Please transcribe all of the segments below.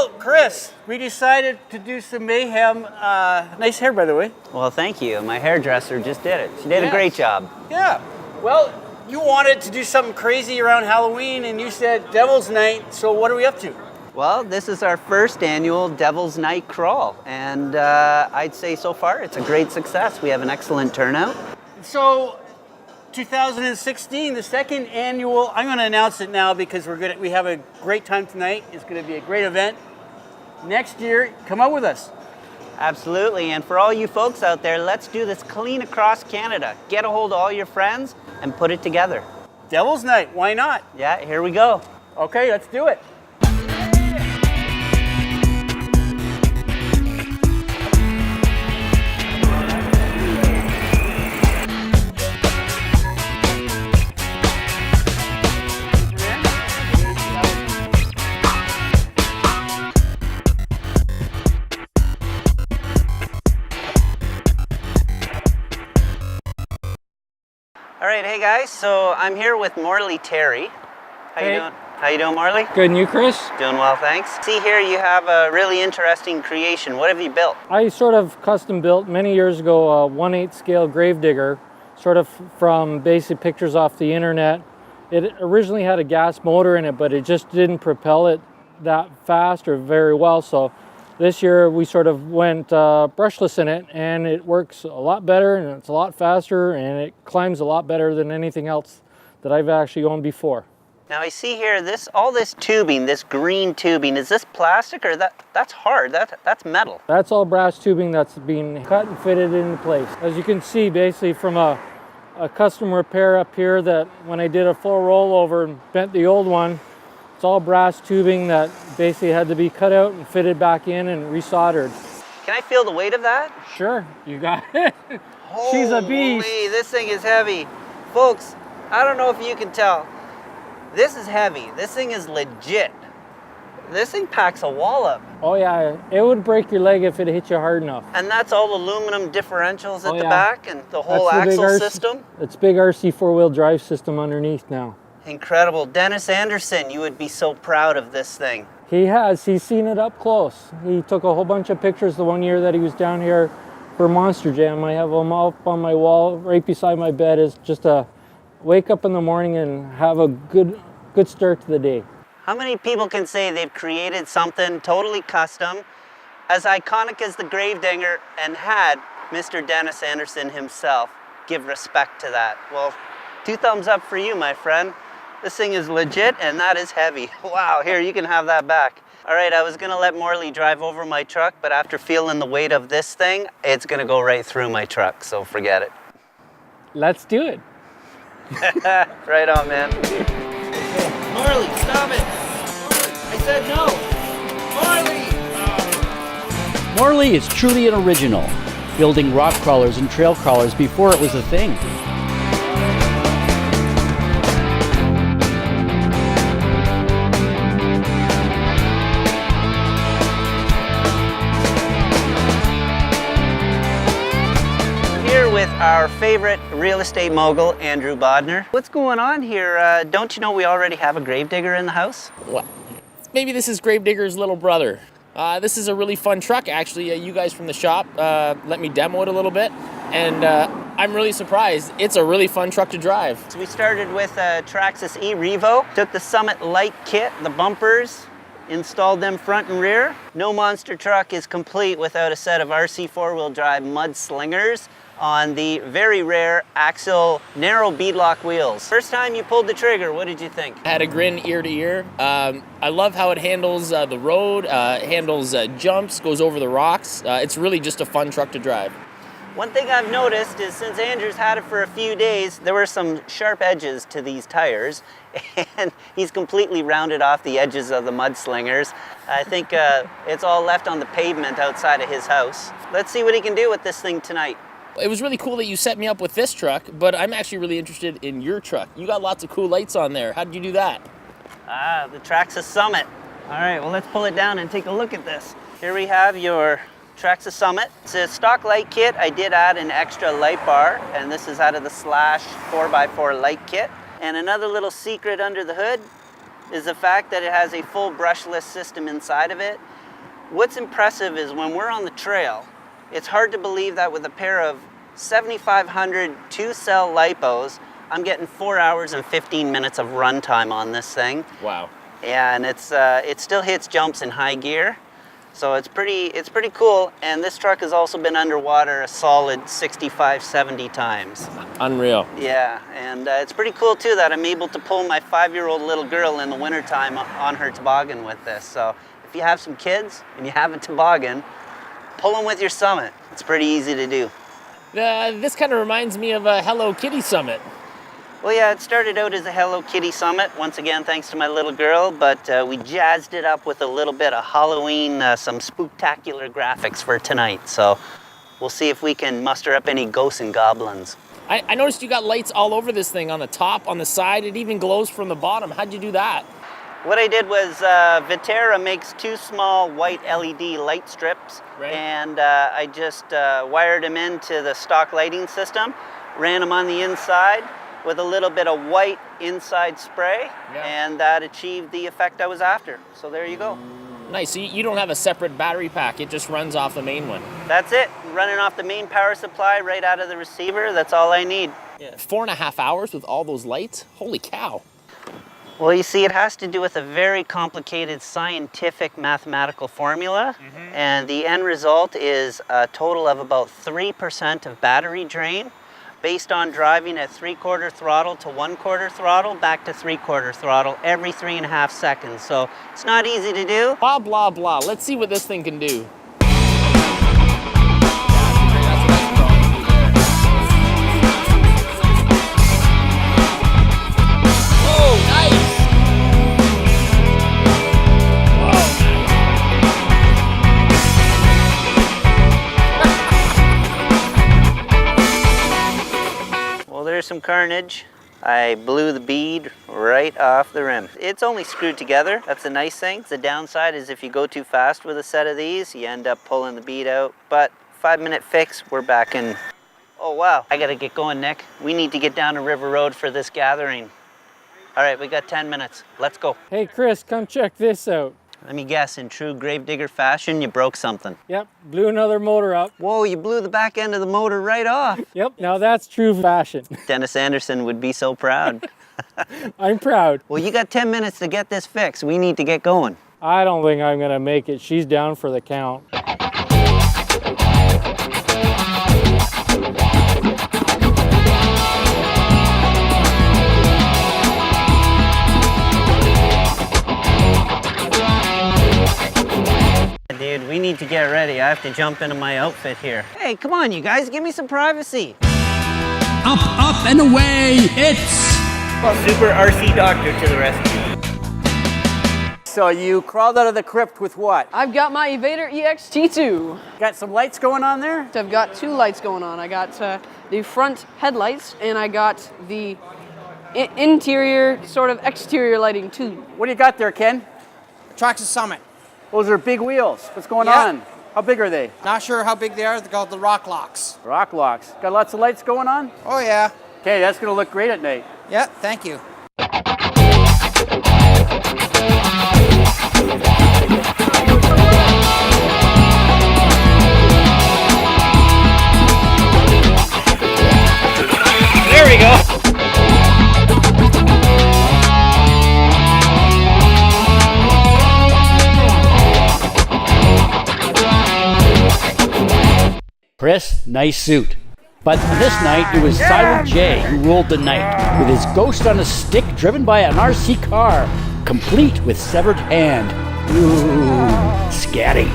Well, Chris, we decided to do some mayhem. Nice hair, by the way. Well, thank you. My hairdresser just did it. She did a great job. Yeah. Well, you wanted to do something crazy around Halloween, and you said Devil's Night, so what are we up to? Well, this is our first annual Devil's Night crawl, and I'd say so far it's a great success. We have an excellent turnout. So, 2016, the second annual, I'm going to announce it now because we have a great time tonight. It's going to be a great event. Next year, come out with us. Absolutely, and for all you folks out there, let's do this clean across Canada. Get a hold of all your friends and put it together. Devil's Night, why not? Yeah, here we go. Okay, let's do it. All right, hey guys, so I'm here with Morley Terry. How you doing? How you doing, Morley? Good, and you, Chris? Doing well, thanks. See here, you have a really interesting creation. What have you built? I sort of custom built many years ago a 1/8 scale gravedigger, sort of from basic pictures off the internet. It originally had a gas motor in it, but it just didn't propel it that fast or very well. So this year we sort of went brushless in it, and it works a lot better, and it's a lot faster, and it climbs a lot better than anything else that I've actually owned before. Now I see here, all this tubing, this green tubing, is this plastic or that's hard? That's metal. That's all brass tubing that's being cut and fitted into place. As you can see, basically from a custom repair up here, that when I did a full rollover and bent the old one, it's all brass tubing that basically had to be cut out and fitted back in and resoldered. Can I feel the weight of that? Sure, you got it. She's a beast. Holy, this thing is heavy. Folks, I don't know if you can tell. This is heavy. This thing is legit. This thing packs a wallop. Oh yeah, it would break your leg if it hit you hard enough. And that's all aluminum differentials at the back and the whole axle system? It's big RC four-wheel drive system underneath now. Incredible. Dennis Anderson, you would be so proud of this thing. He has. He's seen it up close. He took a whole bunch of pictures the one year that he was down here for Monster Jam. I have them up on my wall right beside my bed. Is just a wake up in the morning and have a good start to the day. How many people can say they've created something totally custom, as iconic as the gravedigger, and had Mr. Dennis Anderson himself give respect to that? Well, 2 thumbs up for you, my friend. This thing is legit, and that is heavy. Wow, here, you can have that back. All right, I was gonna let Morley drive over my truck, but after feeling the weight of this thing, it's gonna go right through my truck, so forget it. Let's do it. Right on, man. Morley, stop it! I said no! Morley! Morley is truly an original, building rock crawlers and trail crawlers before it was a thing. With our favorite real estate mogul, Andrew Bodner. What's going on here? Don't you know we already have a gravedigger in the house? Well, maybe this is Gravedigger's little brother. This is a really fun truck, actually. You guys from the shop let me demo it a little bit, and I'm really surprised. It's a really fun truck to drive. So we started with a Traxxas E-Revo, took the Summit light kit, the bumpers, installed them front and rear. No monster truck is complete without a set of RC four-wheel drive mud slingers on the very rare Axle narrow beadlock wheels. First time you pulled the trigger, what did you think? I had a grin ear to ear. I love how it handles the road, handles jumps, goes over the rocks. It's really just a fun truck to drive. One thing I've noticed is since Andrew's had it for a few days, there were some sharp edges to these tires, and he's completely rounded off the edges of the mudslingers. I think it's all left on the pavement outside of his house. Let's see what he can do with this thing tonight. It was really cool that you set me up with this truck, but I'm actually really interested in your truck. You got lots of cool lights on there. How did you do that? The Traxxas Summit. All right, well, let's pull it down and take a look at this. Here we have your Traxxas Summit. It's a stock light kit. I did add an extra light bar, and this is out of the Slash 4x4 light kit. And another little secret under the hood, is the fact that it has a full brushless system inside of it. What's impressive is when we're on the trail, it's hard to believe that with a pair of 7500 2-cell lipos, I'm getting 4 hours and 15 minutes of runtime on this thing. Wow. And it still hits jumps in high gear. So it's pretty cool, and this truck has also been underwater a solid 65, 70 times. Unreal. Yeah, and it's pretty cool too that I'm able to pull my 5-year-old little girl in the wintertime on her toboggan with this. So if you have some kids and you have a toboggan, pull them with your Summit. It's pretty easy to do. This kind of reminds me of a Hello Kitty Summit. Well, yeah, it started out as a Hello Kitty Summit, once again, thanks to my little girl, but we jazzed it up with a little bit of Halloween, some spooktacular graphics for tonight. So we'll see if we can muster up any ghosts and goblins. I noticed you got lights all over this thing, on the top, on the side. It even glows from the bottom. How'd you do that? What I did was Viterra makes 2 small white LED light strips, Right. and I just wired them into the stock lighting system, ran them on the inside with a little bit of white inside spray, and that achieved the effect I was after. So there you go. Nice. So you don't have a separate battery pack. It just runs off the main one. That's it. Running off the main power supply right out of the receiver. That's all I need. Yeah. 4.5 hours with all those lights? Holy cow. Well, you see, it has to do with a very complicated scientific mathematical formula, and the end result is a total of about 3% of battery drain, based on driving at 3/4 throttle to 1/4 throttle, back to 3/4 throttle every 3.5 seconds. So it's not easy to do. Blah, blah, blah. Let's see what this thing can do. Oh, nice. Well, there's some carnage. I blew the bead right off the rim. It's only screwed together. That's the nice thing. The downside is if you go too fast with a set of these, you end up pulling the bead out. But 5-minute fix, we're back in. Oh, wow. I gotta get going, Nick. We need to get down to River Road for this gathering. All right, we got 10 minutes. Let's go. Hey Chris, come check this out. Let me guess, in true gravedigger fashion, you broke something. Yep, blew another motor up. Whoa, you blew the back end of the motor right off. Yep, now that's true fashion. Dennis Anderson would be so proud. I'm proud. Well, you got 10 minutes to get this fixed. We need to get going. I don't think I'm gonna make it. She's down for the count. Dude, we need to get ready. I have to jump into my outfit here. Hey, come on, you guys, give me some privacy. Up, up, and away, it's... Super RC Doctor to the rescue. So you crawled out of the crypt with what? I've got my Evader EX-T2. Got some lights going on there? I've got 2 lights going on. I got the front headlights and I got the interior, sort of exterior lighting too. What do you got there, Ken? Traxxas Summit. Those are big wheels. What's going Yeah. on? How big are they? Not sure how big they are. They're called the Rock Locks. Rock locks. Got lots of lights going on? Oh yeah. Okay, that's gonna look great at night. Yeah, thank you. There we go. Chris, nice suit. But this night, it was Silent J who ruled the night, with his ghost on a stick driven by an RC car, complete with severed hand. Ooh, scatty.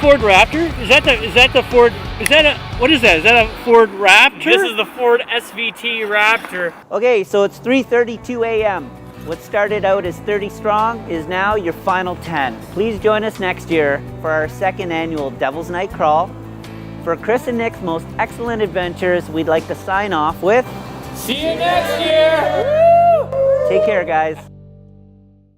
Ford Raptor? Is that the Ford? Is that a what is that? Is that a Ford Raptor? This is the Ford SVT Raptor. Okay, so it's 3:32 a.m. What started out as 30 strong is now your final 10. Please join us next year for our second annual Devil's Night Crawl. For Chris and Nick's most excellent adventures, we'd like to sign off with... See you next year! Woo! Take care, guys.